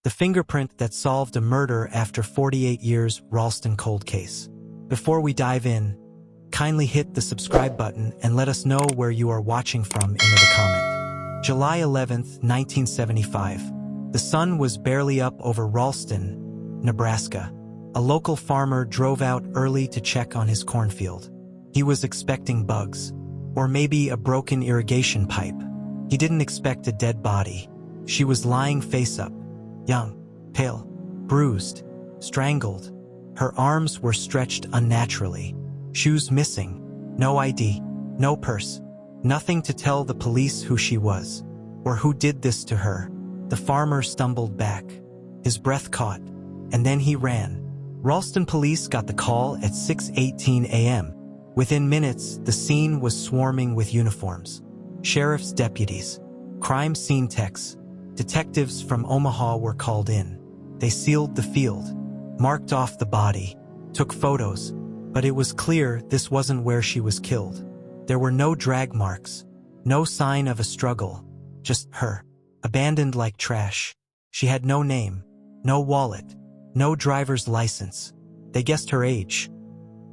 The fingerprint that solved a murder after 48 years. Ralston Cold Case. Before we dive in, kindly hit the subscribe button and let us know where you are watching from in the comment. July 11th, 1975. The sun was barely up over Ralston, Nebraska. A local farmer drove out early to check on his cornfield. He was expecting bugs, or maybe a broken irrigation pipe. He didn't expect a dead body. She was lying face up, young, pale, bruised, strangled. Her arms were stretched unnaturally. Shoes missing. No ID. No purse. Nothing to tell the police who she was, or who did this to her. The farmer stumbled back. His breath caught, and then he ran. Ralston police got the call at 6:18 a.m. Within minutes, the scene was swarming with uniforms. Sheriff's deputies, crime scene techs, detectives from Omaha were called in. They sealed the field, marked off the body, took photos, but it was clear this wasn't where she was killed. There were no drag marks, no sign of a struggle, just her, abandoned like trash. She had no name, no wallet, no driver's license. They guessed her age.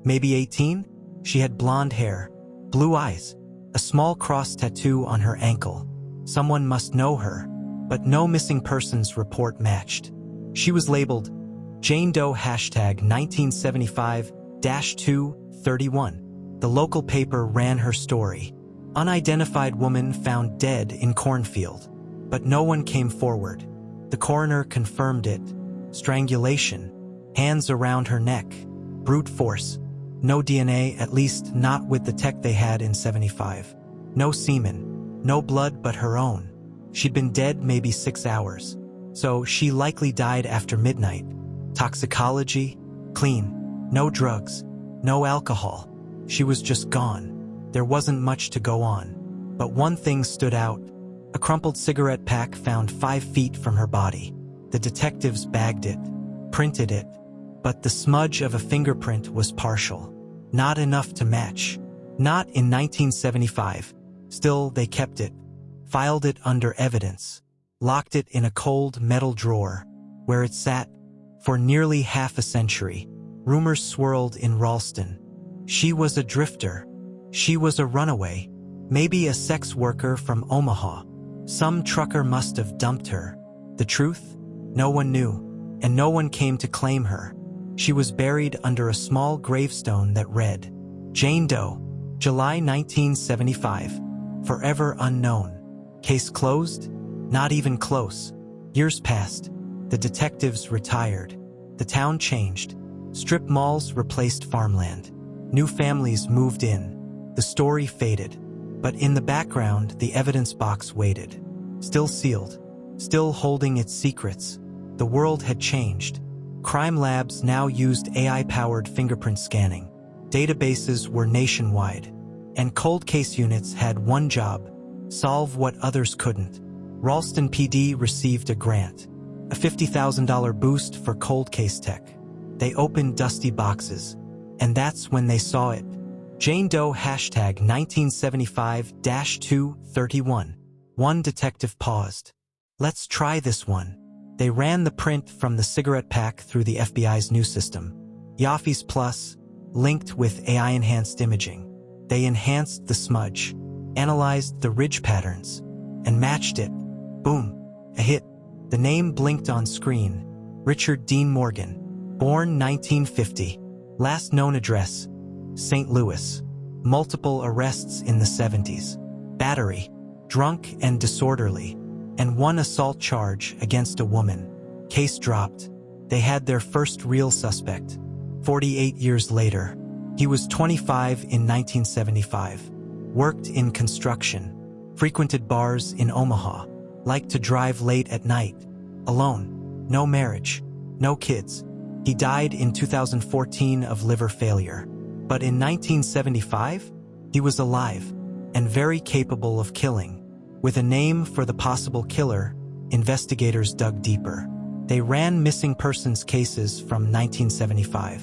Maybe 18? She had blonde hair, blue eyes, a small cross tattoo on her ankle. Someone must know her, but no missing persons report matched. She was labeled Jane Doe #1975-231. The local paper ran her story. Unidentified woman found dead in cornfield. But no one came forward. The coroner confirmed it. Strangulation. Hands around her neck. Brute force. No DNA, at least not with the tech they had in '75. No semen. No blood but her own. She'd been dead maybe 6 hours. So she likely died after midnight. Toxicology? Clean. No drugs. No alcohol. She was just gone. There wasn't much to go on. But one thing stood out. A crumpled cigarette pack found 5 feet from her body. The detectives bagged it, printed it, but the smudge of a fingerprint was partial. Not enough to match. Not in 1975. Still, they kept it, filed it under evidence, locked it in a cold metal drawer, where it sat for nearly half a century. Rumors swirled in Ralston. She was a drifter. She was a runaway. Maybe a sex worker from Omaha. Some trucker must have dumped her. The truth? No one knew, and no one came to claim her. She was buried under a small gravestone that read, Jane Doe, July 1975, forever unknown. Case closed? Not even close. Years passed. The detectives retired. The town changed. Strip malls replaced farmland. New families moved in. The story faded. But in the background, the evidence box waited. Still sealed. Still holding its secrets. The world had changed. Crime labs now used AI-powered fingerprint scanning. Databases were nationwide. And cold case units had one job: solve what others couldn't. Ralston PD received a grant. A $50,000 boost for cold case tech. They opened dusty boxes. And that's when they saw it. Jane Doe #1975-231. One detective paused. Let's try this one. They ran the print from the cigarette pack through the FBI's new system, Yafis Plus, linked with AI-enhanced imaging. They enhanced the smudge, analyzed the ridge patterns, and matched it. Boom, a hit. The name blinked on screen. Richard Dean Morgan, born 1950. Last known address, St. Louis. Multiple arrests in the '70s. Battery, drunk and disorderly, and one assault charge against a woman. Case dropped. They had their first real suspect. 48 years later. He was 25 in 1975. Worked in construction. Frequented bars in Omaha. Liked to drive late at night. Alone. No marriage. No kids. He died in 2014 of liver failure. But in 1975, he was alive and very capable of killing. With a name for the possible killer, investigators dug deeper. They ran missing persons cases from 1975,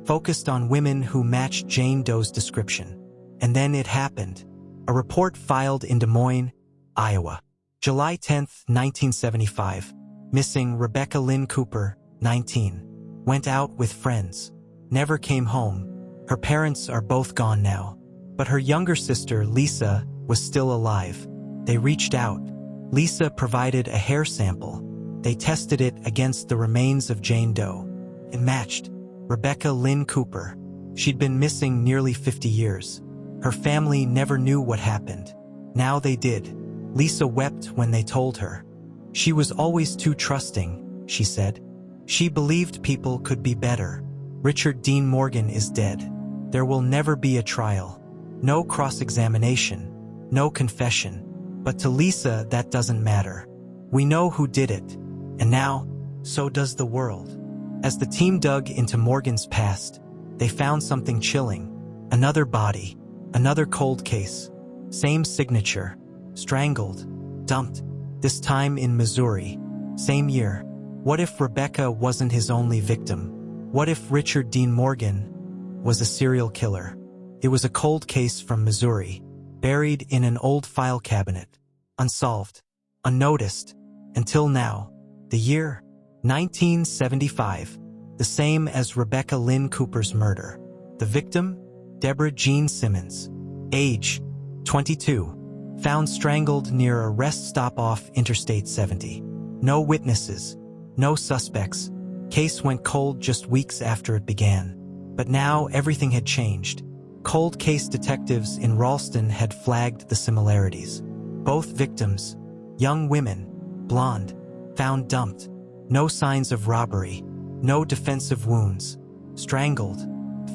focused on women who matched Jane Doe's description. And then it happened. A report filed in Des Moines, Iowa. July 10, 1975. Missing Rebecca Lynn Cooper, 19. Went out with friends. Never came home. Her parents are both gone now. But her younger sister, Lisa, was still alive. They reached out. Lisa provided a hair sample. They tested it against the remains of Jane Doe. It matched. Rebecca Lynn Cooper. She'd been missing nearly 50 years. Her family never knew what happened. Now they did. Lisa wept when they told her. She was always too trusting, she said. She believed people could be better. Richard Dean Morgan is dead. There will never be a trial. No cross-examination. No confession. But to Lisa, that doesn't matter. We know who did it. And now, so does the world. As the team dug into Morgan's past, they found something chilling. Another body. Another cold case. Same signature. Strangled. Dumped. This time in Missouri. Same year. What if Rebecca wasn't his only victim? What if Richard Dean Morgan was a serial killer? It was a cold case from Missouri, buried in an old file cabinet, unsolved, unnoticed, until now. The year? 1975, the same as Rebecca Lynn Cooper's murder. The victim? Deborah Jean Simmons. Age? 22. Found strangled near a rest stop off Interstate 70. No witnesses. No suspects. Case went cold just weeks after it began. But now everything had changed. Cold case detectives in Ralston had flagged the similarities. Both victims, young women, blonde, found dumped. No signs of robbery. No defensive wounds. Strangled.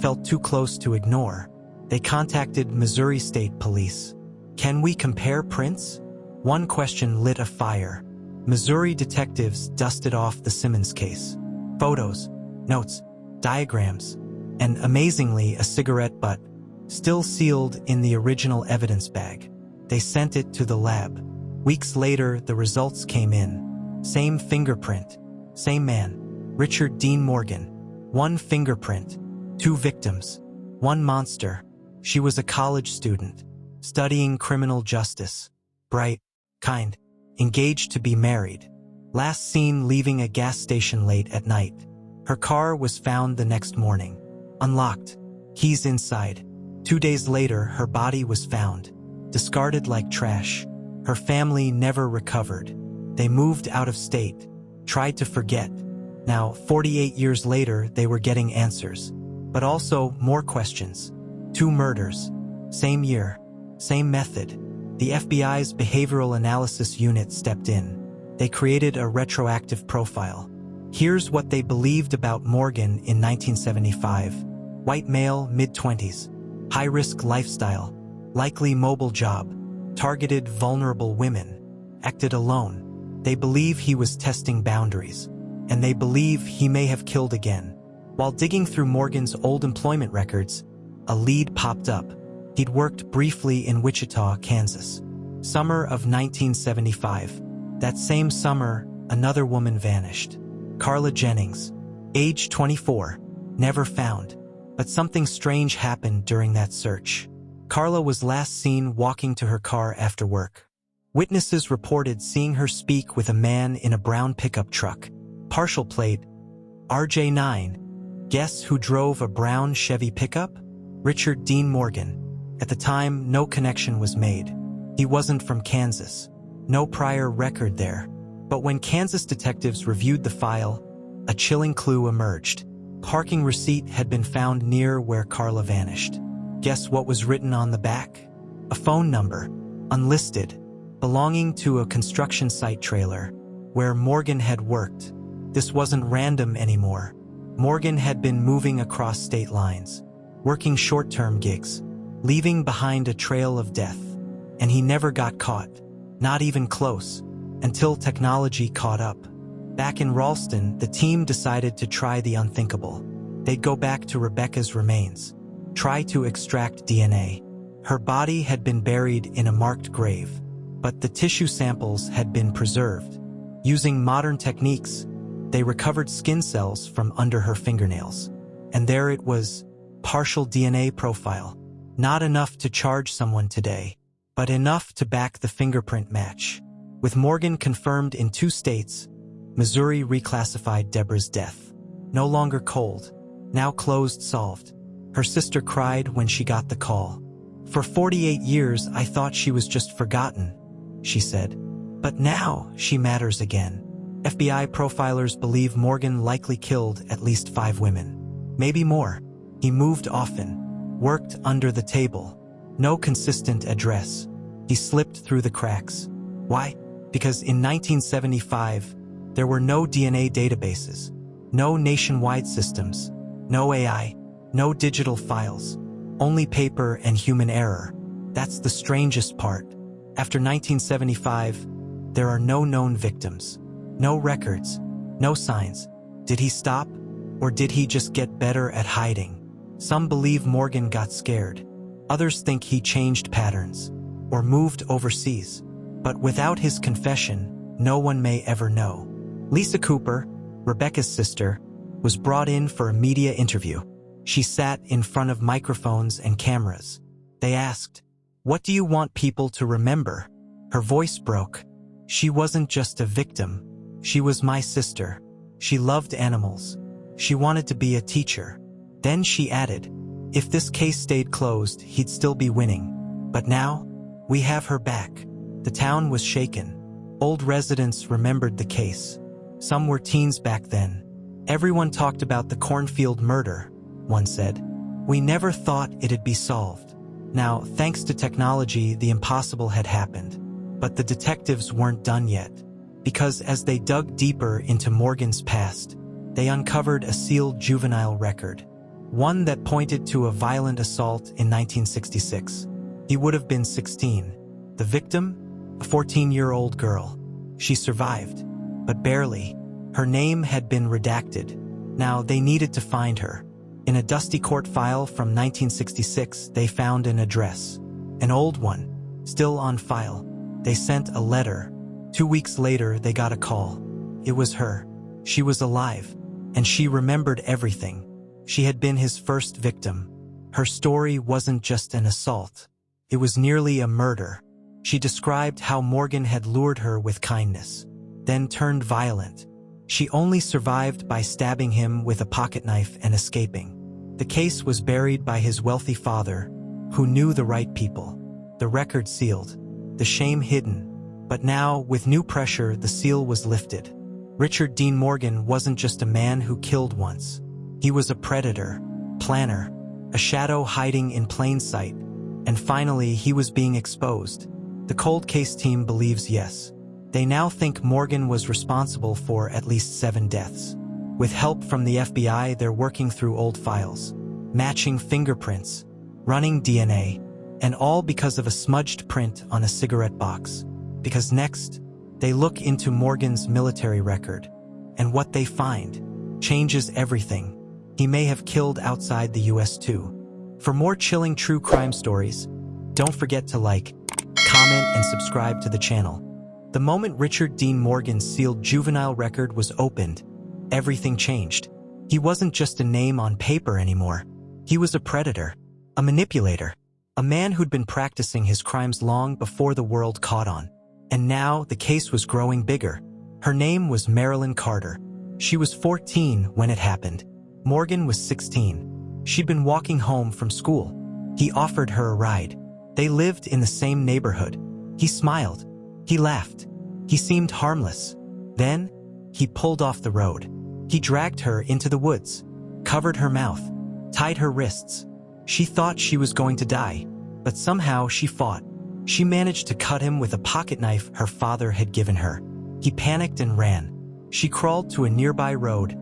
Felt too close to ignore. They contacted Missouri State Police. Can we compare prints? One question lit a fire. Missouri detectives dusted off the Simmons case. Photos, notes, diagrams, and amazingly a cigarette butt, still sealed in the original evidence bag. They sent it to the lab. Weeks later, the results came in. Same fingerprint. Same man. Richard Dean Morgan. One fingerprint. Two victims. One monster. She was a college student, studying criminal justice. Bright, kind, engaged to be married. Last seen leaving a gas station late at night. Her car was found the next morning. Unlocked. Keys inside. 2 days later, her body was found. Discarded like trash. Her family never recovered. They moved out of state. Tried to forget. Now, 48 years later, they were getting answers. But also more questions. 2 murders. Same year. Same method. The FBI's Behavioral Analysis Unit stepped in. They created a retroactive profile. Here's what they believed about Morgan in 1975. White male, mid-20s. High-risk lifestyle. Likely mobile job. Targeted vulnerable women. Acted alone. They believe he was testing boundaries. And they believe he may have killed again. While digging through Morgan's old employment records, a lead popped up. He'd worked briefly in Wichita, Kansas. Summer of 1975. That same summer, another woman vanished. Carla Jennings. Age 24. Never found. But something strange happened during that search. Carla was last seen walking to her car after work. Witnesses reported seeing her speak with a man in a brown pickup truck. Partial plate, RJ9. Guess who drove a brown Chevy pickup? Richard Dean Morgan. At the time, no connection was made. He wasn't from Kansas. No prior record there. But when Kansas detectives reviewed the file, a chilling clue emerged. Parking receipt had been found near where Carla vanished. Guess what was written on the back? A phone number, unlisted, belonging to a construction site trailer, where Morgan had worked. This wasn't random anymore. Morgan had been moving across state lines, working short-term gigs, leaving behind a trail of death. And he never got caught, not even close, until technology caught up. Back in Ralston, the team decided to try the unthinkable. They'd go back to Rebecca's remains, try to extract DNA. Her body had been buried in a marked grave, but the tissue samples had been preserved. Using modern techniques, they recovered skin cells from under her fingernails. And there it was, partial DNA profile. Not enough to charge someone today, but enough to back the fingerprint match. With Morgan confirmed in 2 states, Missouri reclassified Deborah's death. No longer cold, now closed solved. Her sister cried when she got the call. "For 48 years, I thought she was just forgotten," she said. "But now she matters again." FBI profilers believe Morgan likely killed at least 5 women. Maybe more. He moved often, worked under the table. No consistent address. He slipped through the cracks. Why? Because in 1975, there were no DNA databases, no nationwide systems, no AI, no digital files, only paper and human error. That's the strangest part. After 1975, there are no known victims, no records, no signs. Did he stop, or did he just get better at hiding? Some believe Morgan got scared. Others think he changed patterns, or moved overseas. But without his confession, no one may ever know. Lisa Cooper, Rebecca's sister, was brought in for a media interview. She sat in front of microphones and cameras. They asked, "What do you want people to remember?" Her voice broke. "She wasn't just a victim. She was my sister. She loved animals. She wanted to be a teacher." Then she added, "If this case stayed closed, he'd still be winning. But now, we have her back." The town was shaken. Old residents remembered the case. Some were teens back then. "Everyone talked about the cornfield murder," one said. "We never thought it'd be solved." Now, thanks to technology, the impossible had happened. But the detectives weren't done yet. Because as they dug deeper into Morgan's past, they uncovered a sealed juvenile record. One that pointed to a violent assault in 1966. He would have been 16. The victim? A 14-year-old girl. She survived, but barely. Her name had been redacted. Now they needed to find her. In a dusty court file from 1966, they found an address. An old one, still on file. They sent a letter. 2 weeks later, they got a call. It was her. She was alive, and she remembered everything. She had been his first victim. Her story wasn't just an assault. It was nearly a murder. She described how Morgan had lured her with kindness, then turned violent. She only survived by stabbing him with a pocketknife and escaping. The case was buried by his wealthy father, who knew the right people. The record sealed, the shame hidden. But now, with new pressure, the seal was lifted. Richard Dean Morgan wasn't just a man who killed once. He was a predator, planner, a shadow hiding in plain sight. And finally, he was being exposed. The cold case team believes yes. They now think Morgan was responsible for at least 7 deaths. With help from the FBI, they're working through old files, matching fingerprints, running DNA, and all because of a smudged print on a cigarette box. Because next, they look into Morgan's military record, and what they find changes everything. He may have killed outside the US too. For more chilling true crime stories, don't forget to like, comment, and subscribe to the channel. The moment Richard Dean Morgan's sealed juvenile record was opened, everything changed. He wasn't just a name on paper anymore. He was a predator, a manipulator, a man who'd been practicing his crimes long before the world caught on. And now the case was growing bigger. Her name was Marilyn Carter. She was 14 when it happened. Morgan was 16. She'd been walking home from school. He offered her a ride. They lived in the same neighborhood. He smiled. He laughed. He seemed harmless. Then, he pulled off the road. He dragged her into the woods, covered her mouth, tied her wrists. She thought she was going to die, but somehow she fought. She managed to cut him with a pocketknife her father had given her. He panicked and ran. She crawled to a nearby road,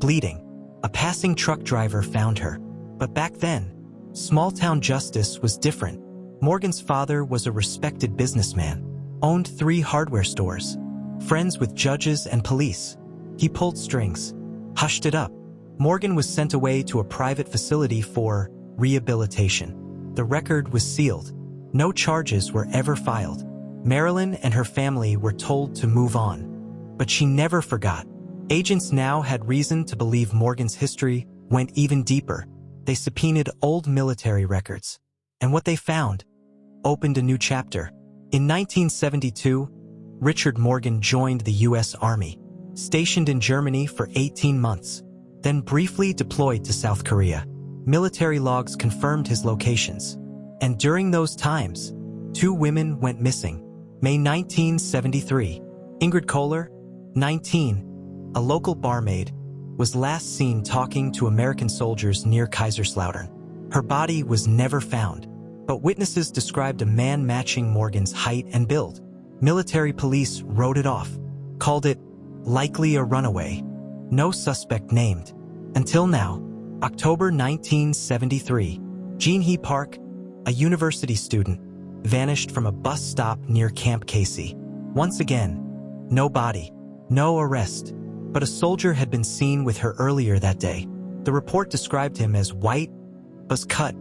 bleeding. A passing truck driver found her. But back then, small-town justice was different. Morgan's father was a respected businessman, owned 3 hardware stores, friends with judges and police. He pulled strings, hushed it up. Morgan was sent away to a private facility for rehabilitation. The record was sealed. No charges were ever filed. Marilyn and her family were told to move on. But she never forgot. Agents now had reason to believe Morgan's history went even deeper. They subpoenaed old military records. And what they found opened a new chapter. In 1972, Richard Morgan joined the U.S. Army. stationed in Germany for 18 months, then briefly deployed to South Korea. Military logs confirmed his locations. And during those times, 2 women went missing. May 1973, Ingrid Kohler, 19, a local barmaid, was last seen talking to American soldiers near Kaiserslautern. Her body was never found, but witnesses described a man matching Morgan's height and build. Military police wrote it off, called it likely a runaway. No suspect named. Until now, October 1973, Jean-Hee Park, a university student, vanished from a bus stop near Camp Casey. Once again, no body, no arrest, but a soldier had been seen with her earlier that day. The report described him as white, buzz-cut,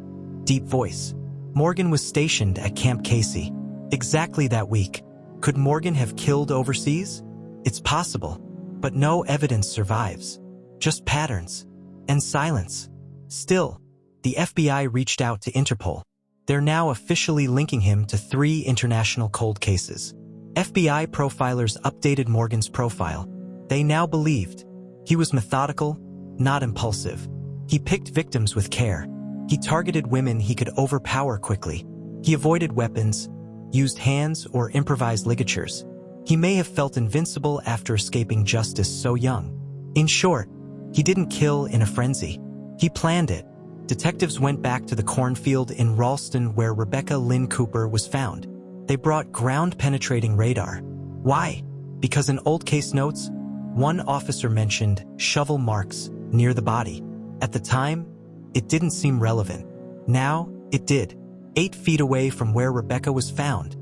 deep voice. Morgan was stationed at Camp Casey. Exactly that week. Could Morgan have killed overseas? It's possible, but no evidence survives. Just patterns and silence. Still, the FBI reached out to Interpol. They're now officially linking him to 3 international cold cases. FBI profilers updated Morgan's profile. They now believed he was methodical, not impulsive. He picked victims with care. He targeted women he could overpower quickly. He avoided weapons, used hands or improvised ligatures. He may have felt invincible after escaping justice so young. In short, he didn't kill in a frenzy. He planned it. Detectives went back to the cornfield in Ralston where Rebecca Lynn Cooper was found. They brought ground-penetrating radar. Why? Because in old case notes, one officer mentioned shovel marks near the body. At the time, it didn't seem relevant. Now, it did. 8 feet away from where Rebecca was found,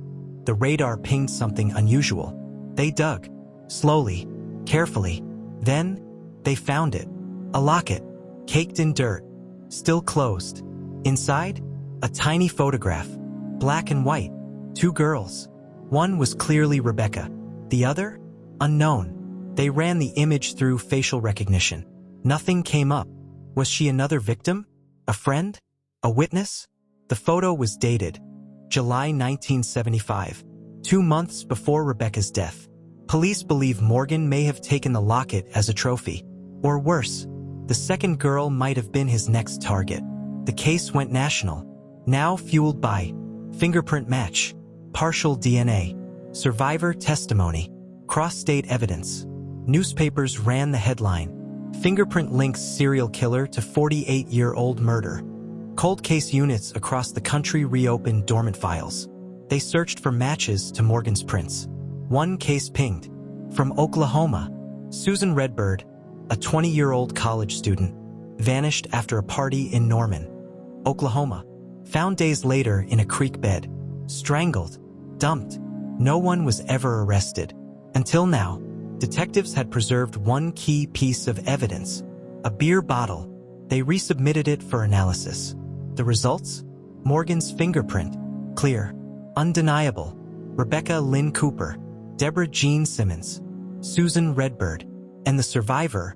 the radar pinged something unusual. They dug, slowly, carefully. Then, they found it. A locket, caked in dirt, still closed. Inside, a tiny photograph, black and white. 2 girls. One was clearly Rebecca. The other? Unknown. They ran the image through facial recognition. Nothing came up. Was she another victim? A friend? A witness? The photo was dated July 1975, 2 months before Rebecca's death. Police believe Morgan may have taken the locket as a trophy. Or worse, the second girl might have been his next target. The case went national, now fueled by fingerprint match, partial DNA, survivor testimony, cross-state evidence. Newspapers ran the headline, "Fingerprint links serial killer to 48-year-old murder." Cold case units across the country reopened dormant files. They searched for matches to Morgan's prints. One case pinged. From Oklahoma, Susan Redbird, a 20-year-old college student, vanished after a party in Norman, Oklahoma. Found days later in a creek bed, strangled, dumped. No one was ever arrested. Until now, detectives had preserved one key piece of evidence, a beer bottle. They resubmitted it for analysis. The results? Morgan's fingerprint, clear, undeniable. Rebecca Lynn Cooper, Deborah Jean Simmons, Susan Redbird, and the survivor,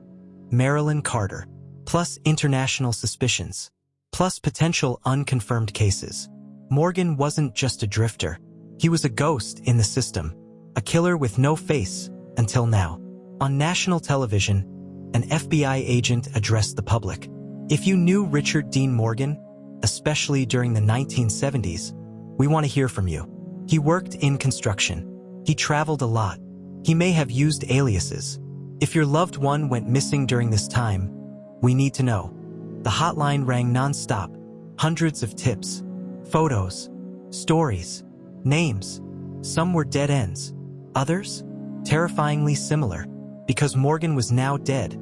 Marilyn Carter, plus international suspicions, plus potential unconfirmed cases. Morgan wasn't just a drifter. He was a ghost in the system, a killer with no face until now. On national television, an FBI agent addressed the public. If you knew Richard Dean Morgan, especially during the 1970s, we want to hear from you. He worked in construction. He traveled a lot. He may have used aliases. If your loved one went missing during this time, we need to know. The hotline rang nonstop. Hundreds of tips, photos, stories, names. Some were dead ends. Others, terrifyingly similar. Because Morgan was now dead,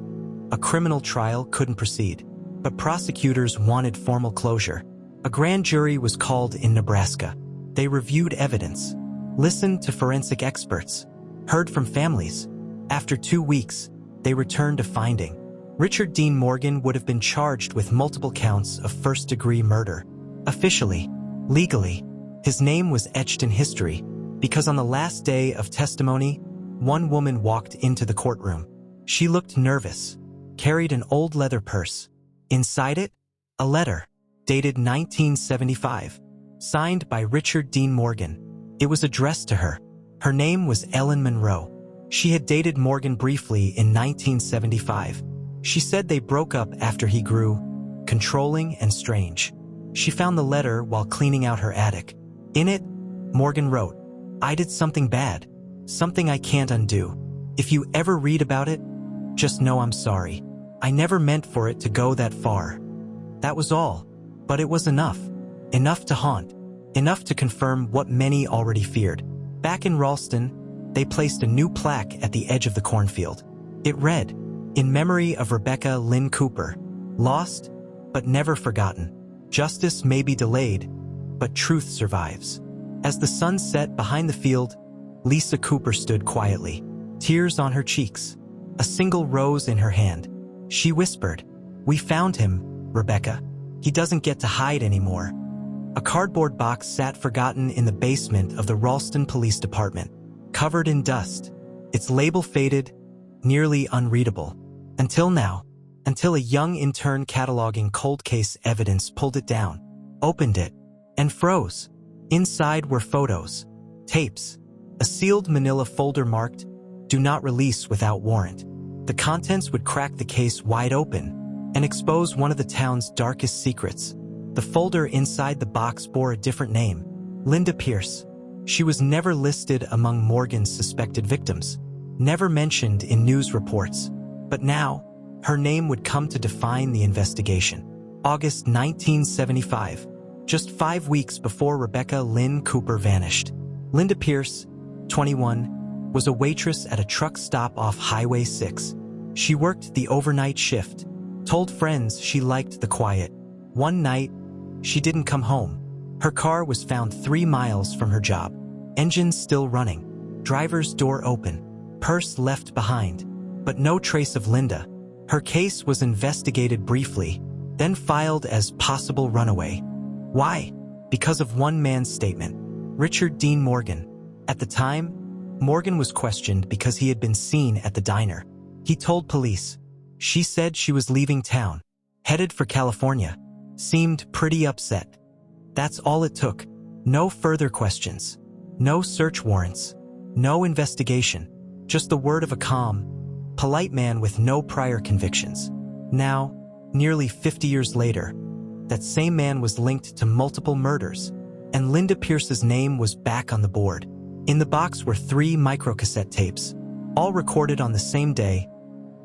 a criminal trial couldn't proceed. But prosecutors wanted formal closure. A grand jury was called in Nebraska. They reviewed evidence, listened to forensic experts, heard from families. After 2 weeks, they returned a finding. Richard Dean Morgan would have been charged with multiple counts of first-degree murder. Officially, legally, his name was etched in history because on the last day of testimony, one woman walked into the courtroom. She looked nervous, carried an old leather purse. Inside it, a letter, dated 1975, signed by Richard Dean Morgan. It was addressed to her. Her name was Ellen Monroe. She had dated Morgan briefly in 1975. She said they broke up after he grew controlling and strange. She found the letter while cleaning out her attic. In it, Morgan wrote, "I did something bad, something I can't undo. If you ever read about it, just know I'm sorry. I never meant for it to go that far." That was all, but it was enough. Enough to haunt. Enough to confirm what many already feared. Back in Ralston, they placed a new plaque at the edge of the cornfield. It read, "In memory of Rebecca Lynn Cooper, lost, but never forgotten. Justice may be delayed, but truth survives." As the sun set behind the field, Lisa Cooper stood quietly, tears on her cheeks, a single rose in her hand. She whispered, "We found him, Rebecca. He doesn't get to hide anymore." A cardboard box sat forgotten in the basement of the Ralston Police Department, covered in dust, its label faded, nearly unreadable. Until now, until a young intern cataloging cold case evidence pulled it down, opened it, and froze. Inside were photos, tapes, a sealed manila folder marked, "Do not release without warrant." The contents would crack the case wide open and expose one of the town's darkest secrets. The folder inside the box bore a different name, Linda Pierce. She was never listed among Morgan's suspected victims, never mentioned in news reports. But now, her name would come to define the investigation. August 1975, just 5 weeks before Rebecca Lynn Cooper vanished. Linda Pierce, 21, was a waitress at a truck stop off Highway 6. She worked the overnight shift, told friends she liked the quiet. One night, she didn't come home. Her car was found 3 miles from her job. Engine still running, driver's door open, purse left behind, but no trace of Linda. Her case was investigated briefly, then filed as possible runaway. Why? Because of one man's statement, Richard Dean Morgan. At the time, Morgan was questioned because he had been seen at the diner. He told police, "She said she was leaving town, headed for California. Seemed pretty upset." That's all it took. No further questions. No search warrants. No investigation. Just the word of a calm, polite man with no prior convictions. Now, nearly 50 years later, that same man was linked to multiple murders, and Linda Pierce's name was back on the board. In the box were 3 microcassette tapes, all recorded on the same day,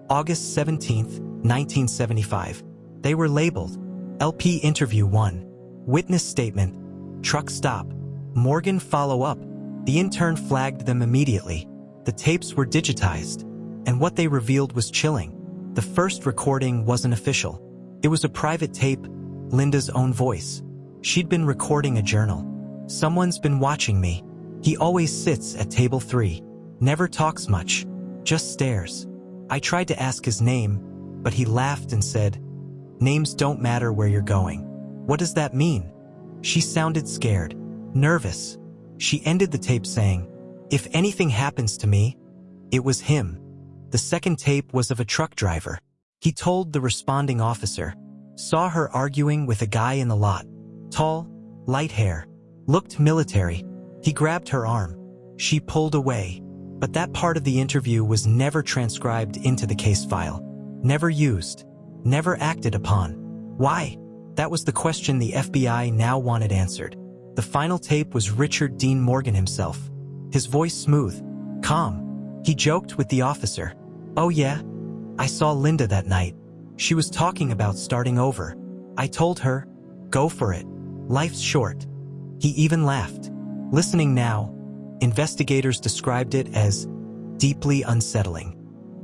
August 17, 1975. They were labeled LP Interview 1, Witness Statement, Truck Stop, Morgan Follow-Up. The intern flagged them immediately. The tapes were digitized, and what they revealed was chilling. The first recording wasn't official. It was a private tape, Linda's own voice. She'd been recording a journal. "Someone's been watching me. He always sits at table 3, never talks much, just stares. I tried to ask his name, but he laughed and said, 'Names don't matter where you're going.' What does that mean?" She sounded scared, nervous. She ended the tape saying, "If anything happens to me, it was him." The second tape was of a truck driver. He told the responding officer, "Saw her arguing with a guy in the lot. Tall, light hair, looked military. He grabbed her arm. She pulled away." But that part of the interview was never transcribed into the case file. Never used. Never acted upon. Why? That was the question the FBI now wanted answered. The final tape was Richard Dean Morgan himself. His voice smooth, calm. He joked with the officer. "Oh yeah? I saw Linda that night. She was talking about starting over. I told her, go for it. Life's short." He even laughed. Listening now, investigators described it as deeply unsettling.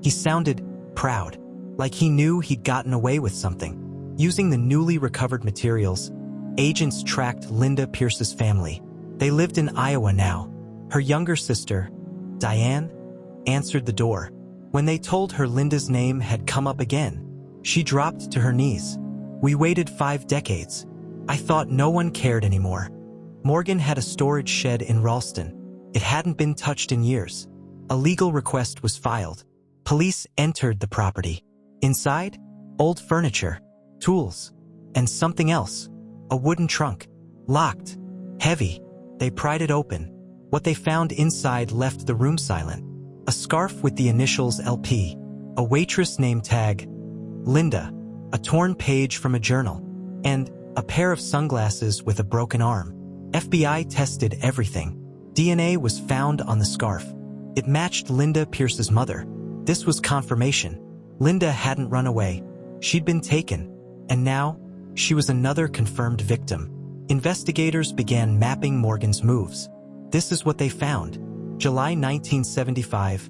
He sounded proud, like he knew he'd gotten away with something. Using the newly recovered materials, agents tracked Linda Pierce's family. They lived in Iowa now. Her younger sister, Diane, answered the door. When they told her Linda's name had come up again, she dropped to her knees. "We waited 5 decades. I thought no one cared anymore." Morgan had a storage shed in Ralston. It hadn't been touched in years. A legal request was filed. Police entered the property. Inside, old furniture, tools, and something else. A wooden trunk. Locked. Heavy. They pried it open. What they found inside left the room silent. a scarf with the initials LP, a waitress name tag, Linda, a torn page from a journal, and a pair of sunglasses with a broken arm. FBI tested everything. DNA was found on the scarf. It matched Linda Pierce's mother. This was confirmation. Linda hadn't run away. She'd been taken. And now, she was another confirmed victim. Investigators began mapping Morgan's moves. This is what they found. July 1975,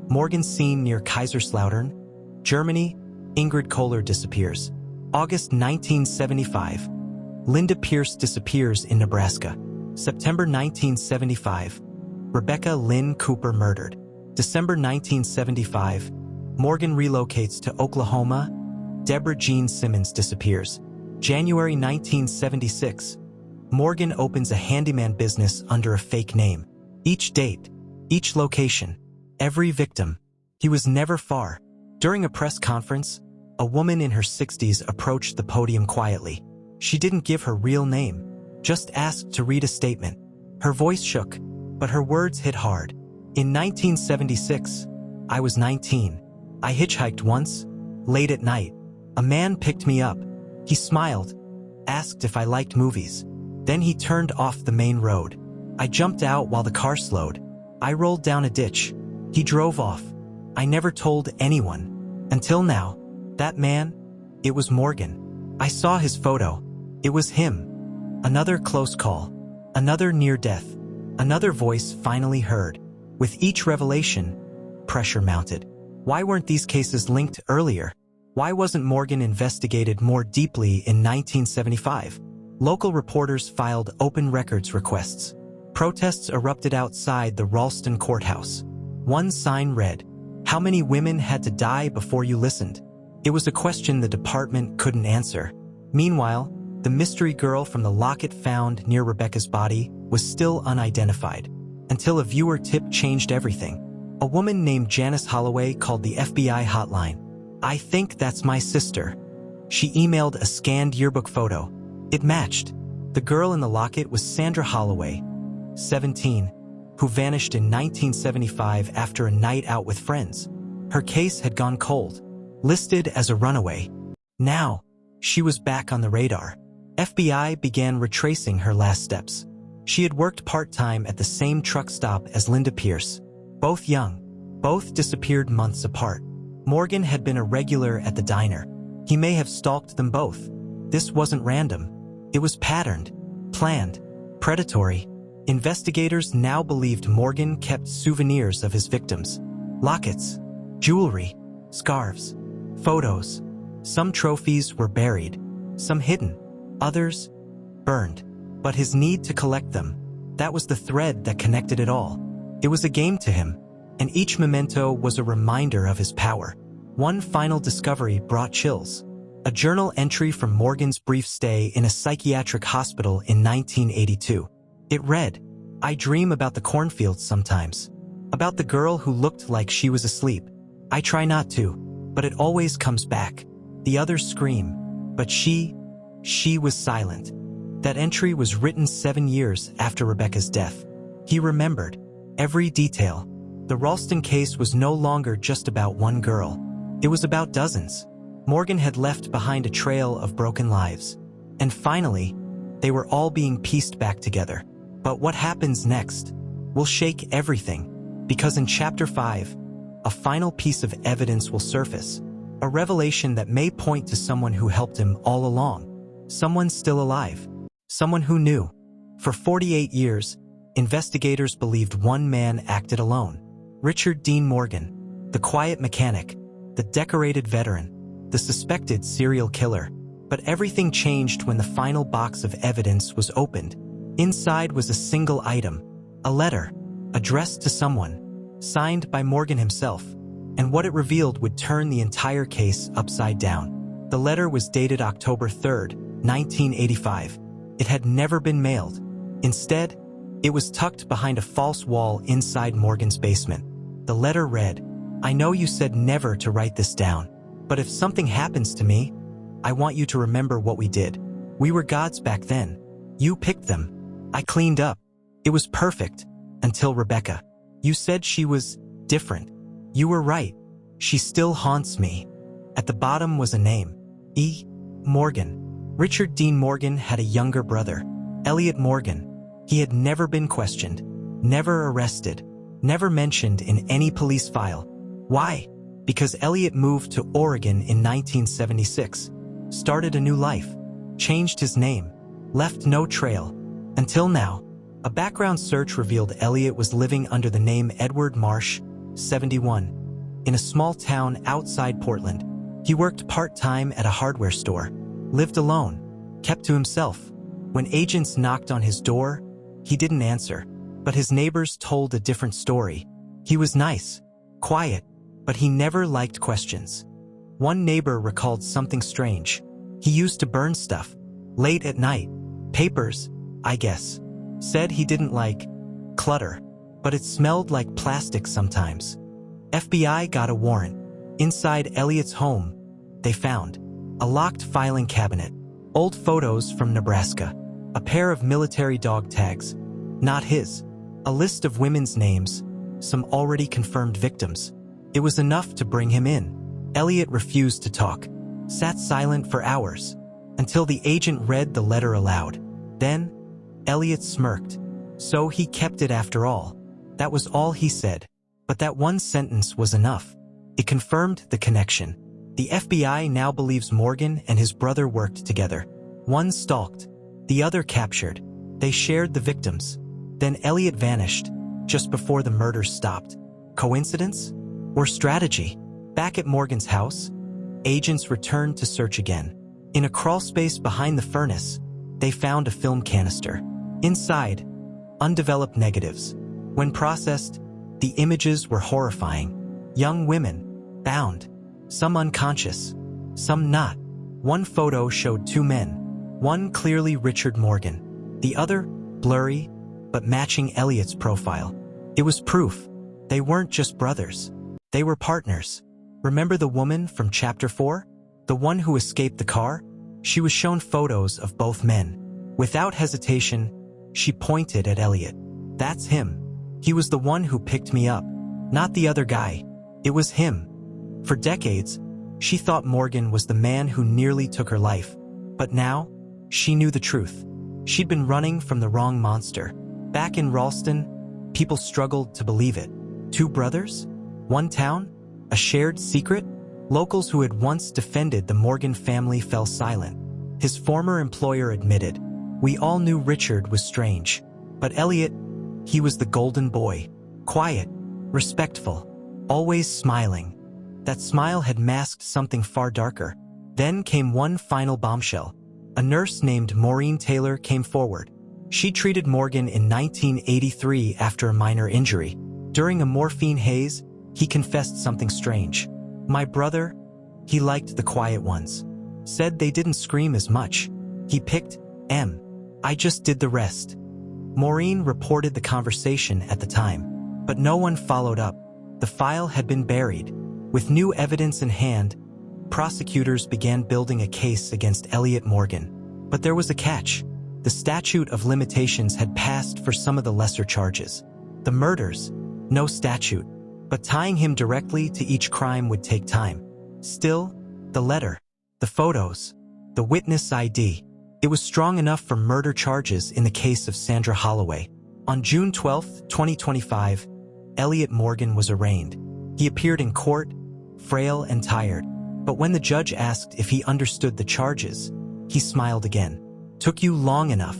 Morgan seen near Kaiserslautern, Germany. Ingrid Kohler disappears. August 1975, Linda Pierce disappears in Nebraska. September 1975, Rebecca Lynn Cooper murdered. December 1975, Morgan relocates to Oklahoma. Deborah Jean Simmons disappears. January 1976, Morgan opens a handyman business under a fake name. Each date, each location, every victim. He was never far. During a press conference, a woman in her 60s approached the podium quietly. She didn't give her real name, just asked to read a statement. Her voice shook, but her words hit hard. In 1976, I was 19. I hitchhiked once, late at night. A man picked me up. He smiled, asked if I liked movies. Then he turned off the main road. I jumped out while the car slowed. I rolled down a ditch. He drove off. I never told anyone. Until now. That man, it was Morgan. I saw his photo. It was him. Another close call. Another near death. Another voice finally heard. With each revelation, pressure mounted. Why weren't these cases linked earlier? Why wasn't Morgan investigated more deeply in 1975? Local reporters filed open records requests. Protests erupted outside the Ralston courthouse. One sign read, "How many women had to die before you listened?" It was a question the department couldn't answer. Meanwhile, the mystery girl from the locket found near Rebecca's body was still unidentified. Until a viewer tip changed everything. A woman named Janice Holloway called the FBI hotline. "I think that's my sister." She emailed a scanned yearbook photo. It matched. The girl in the locket was Sandra Holloway, 17, who vanished in 1975 after a night out with friends. Her case had gone cold, listed as a runaway. Now, she was back on the radar. FBI began retracing her last steps. She had worked part-time at the same truck stop as Linda Pierce. Both young. Both disappeared months apart. Morgan had been a regular at the diner. He may have stalked them both. This wasn't random. It was patterned, planned, predatory. Investigators now believed Morgan kept souvenirs of his victims. Lockets, jewelry, scarves, photos. Some trophies were buried, some hidden, others burned. But his need to collect them, that was the thread that connected it all. It was a game to him, and each memento was a reminder of his power. One final discovery brought chills. A journal entry from Morgan's brief stay in a psychiatric hospital in 1982. It read, "I dream about the cornfields sometimes. About the girl who looked like she was asleep. I try not to, but it always comes back. The others scream, but she was silent." That entry was written 7 years after Rebecca's death. He remembered every detail. The Ralston case was no longer just about one girl. It was about dozens. Morgan had left behind a trail of broken lives. And finally, they were all being pieced back together. But what happens next will shake everything, because in Chapter 5, a final piece of evidence will surface. A revelation that may point to someone who helped him all along. Someone still alive. Someone who knew. For 48 years, investigators believed one man acted alone. Richard Dean Morgan, the quiet mechanic, the decorated veteran, the suspected serial killer. But everything changed when the final box of evidence was opened. Inside was a single item, a letter, addressed to someone, signed by Morgan himself. And what it revealed would turn the entire case upside down. The letter was dated October 3rd, 1985. It had never been mailed. Instead, it was tucked behind a false wall inside Morgan's basement. The letter read, "I know you said never to write this down, but if something happens to me, I want you to remember what we did. We were gods back then. You picked them. I cleaned up. It was perfect. Until Rebecca. You said she was different. You were right. She still haunts me. At the bottom was a name. E. Morgan. Richard Dean Morgan had a younger brother, Elliot Morgan. He had never been questioned, never arrested, never mentioned in any police file. Why? Because Elliot moved to Oregon in 1976, started a new life, changed his name, left no trail. Until now, a background search revealed Elliot was living under the name Edward Marsh, 71, in a small town outside Portland. He worked part-time at a hardware store, lived alone, kept to himself. When agents knocked on his door, he didn't answer, but his neighbors told a different story. He was nice, quiet, but he never liked questions. One neighbor recalled something strange. He used to burn stuff, late at night. Papers, I guess. Said he didn't like clutter, but it smelled like plastic sometimes. FBI got a warrant. Inside Elliot's home, they found a locked filing cabinet, old photos from Nebraska, a pair of military dog tags, not his, a list of women's names, some already confirmed victims. It was enough to bring him in. Elliot refused to talk, sat silent for hours, until the agent read the letter aloud. Then, Elliot smirked. So he kept it after all. That was all he said. But that one sentence was enough. It confirmed the connection. The FBI now believes Morgan and his brother worked together. One stalked, the other captured. They shared the victims. Then Elliot vanished, just before the murders stopped. Coincidence? Or strategy? Back at Morgan's house, agents returned to search again. In a crawlspace behind the furnace, they found a film canister. Inside, undeveloped negatives. When processed, the images were horrifying. Young women, bound, some unconscious, some not. One photo showed two men, one clearly Richard Morgan, the other blurry, but matching Elliot's profile. It was proof. They weren't just brothers. They were partners. Remember the woman from Chapter 4? The one who escaped the car? She was shown photos of both men. Without hesitation, she pointed at Elliot. That's him. He was the one who picked me up, not the other guy. It was him. For decades, she thought Morgan was the man who nearly took her life. But now, she knew the truth. She'd been running from the wrong monster. Back in Ralston, people struggled to believe it. Two brothers? One town? A shared secret? Locals who had once defended the Morgan family fell silent. His former employer admitted, "We all knew Richard was strange. But Elliot, he was the golden boy. Quiet, respectful, always smiling." That smile had masked something far darker. Then came one final bombshell. A nurse named Maureen Taylor came forward. She treated Morgan in 1983 after a minor injury. During a morphine haze, he confessed something strange. "My brother, he liked the quiet ones. Said they didn't scream as much. He picked M. I just did the rest." Maureen reported the conversation at the time, but no one followed up. The file had been buried. With new evidence in hand, prosecutors began building a case against Elliot Morgan. But there was a catch. The statute of limitations had passed for some of the lesser charges. The murders, no statute, but tying him directly to each crime would take time. Still, the letter, the photos, the witness ID, it was strong enough for murder charges in the case of Sandra Holloway. On June 12, 2025, Elliot Morgan was arraigned. He appeared in court, frail and tired, but when the judge asked if he understood the charges, he smiled again. "Took you long enough."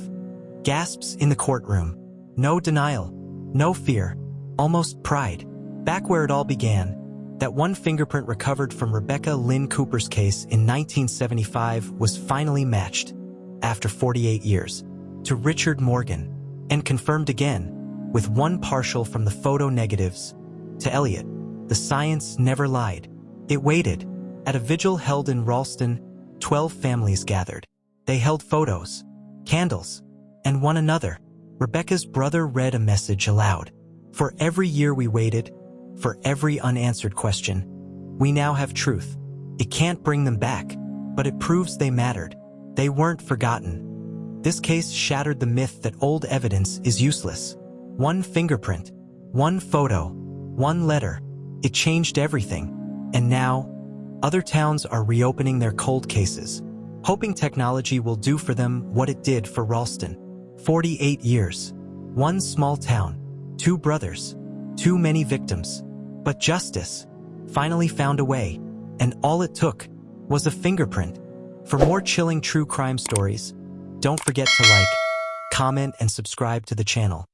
Gasps in the courtroom. No denial, no fear, almost pride. Back where it all began, that one fingerprint recovered from Rebecca Lynn Cooper's case in 1975 was finally matched, after 48 years, to Richard Morgan, and confirmed again, with one partial from the photo negatives, to Elliot. The science never lied. It waited. At a vigil held in Ralston, 12 families gathered. They held photos, candles, and one another. Rebecca's brother read a message aloud. "For every year we waited, for every unanswered question, we now have truth. It can't bring them back, but it proves they mattered. They weren't forgotten." This case shattered the myth that old evidence is useless. One fingerprint, one photo, One letter. It changed everything. And now, other towns are reopening their cold cases, hoping technology will do for them what it did for Ralston. 48 years. One small town. 2 brothers. Too many victims. But justice finally found a way. And all it took was a fingerprint. For more chilling true crime stories, don't forget to like, comment, and subscribe to the channel.